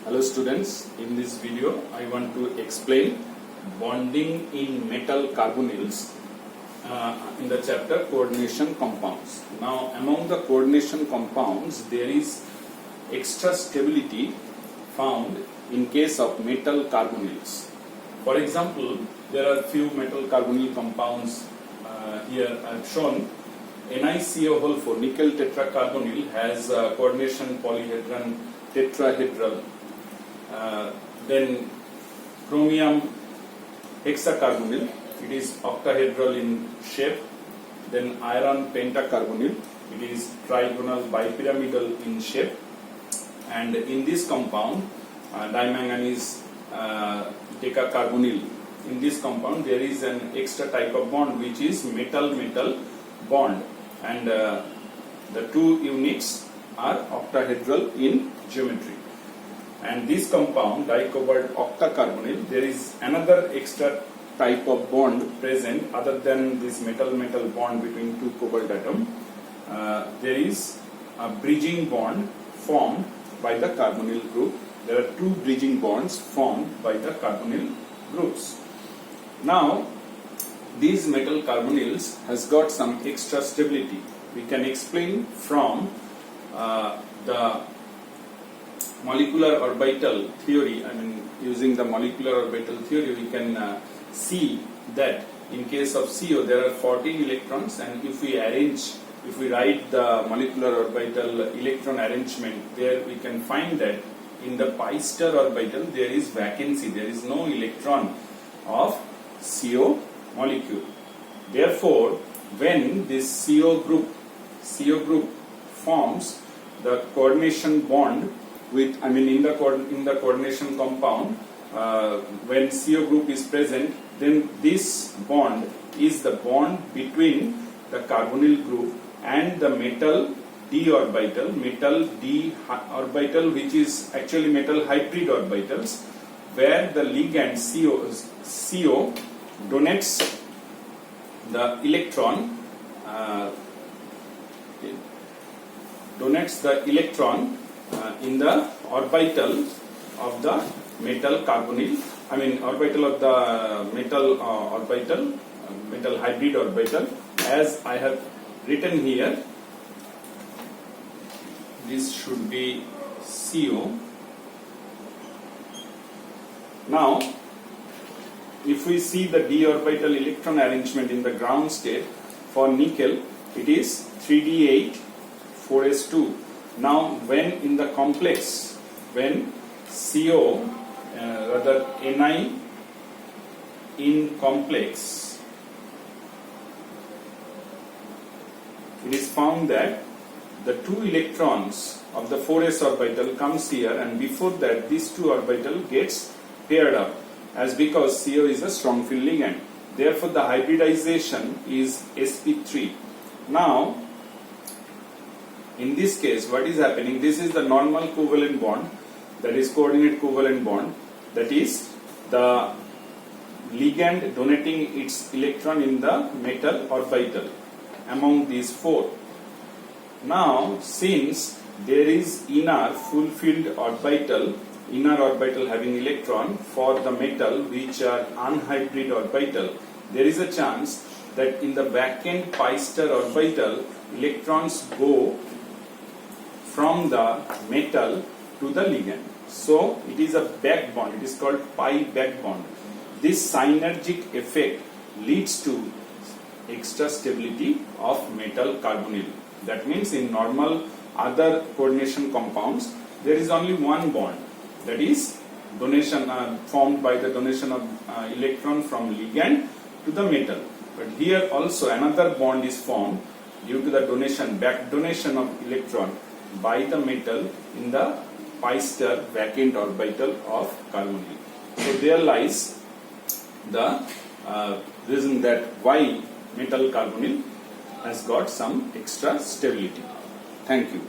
Hello students, in this video I want to explain bonding in metal carbonyls in the chapter coordination compounds. Now among the coordination compounds there is extra stability found in case of metal carbonyls. For example, there are few metal carbonyl compounds here I have shown. NiCO4 nickel tetracarbonyl has coordination polyhedron tetrahedral. Then chromium hexacarbonyl, it is octahedral in shape. Then iron pentacarbonyl, it is trigonal bipyramidal in shape. And in this compound, dimanganese decacarbonyl, in this compound there is an extra type of bond which is metal-metal bond, and the two units are octahedral in geometry. And this compound dicobalt octacarbonyl, there is another extra type of bond present other than this metal-metal bond between two cobalt atom. There is a bridging bond formed by the carbonyl group. There are two bridging bonds formed by the carbonyl groups. Now these metal carbonyls has got some extra stability. We can explain from the molecular orbital theory. Using the molecular orbital theory we can see that in case of CO there are 14 electrons, and if we write the molecular orbital electron arrangement, there we can find that in the pi star orbital there is vacancy, there is no electron of CO molecule. Therefore, when this CO group forms the coordination bond with, in the coordination compound, when CO group is present, then this bond is the bond between the carbonyl group and the metal d orbital, which is actually metal hybrid orbitals, where the ligand CO donates the electron in the orbital of the metal carbonyl, orbital of the metal hybrid orbital, as I have written here. This should be CO. Now if we see the d orbital electron arrangement in the ground state, for nickel it is 3d8 4s2. Now when in the complex, when CO Ni in complex, it is found that the two electrons of the 4s orbital comes here, and before that these two orbital gets paired up, as because CO is a strong field ligand. Therefore the hybridization is sp3. Now in this case what is happening, this is the normal covalent bond, that is coordinate covalent bond, that is the ligand donating its electron in the metal orbital among these four. Now since there is inner full filled orbital, having electron for the metal which are unhybrid orbital, there is a chance that in the vacant pi star orbital electrons go from the metal to the ligand. So it is a back bond, it is called pi back bond. This synergic effect leads to extra stability of metal carbonyl. That means in normal other coordination compounds there is only one bond, that is donation formed by the donation of electron from ligand to the metal. But here also another bond is formed due to the back donation of electron by the metal in the pi star vacant orbital of carbonyl. So there lies the reason that why metal carbonyl has got some extra stability. Thank you.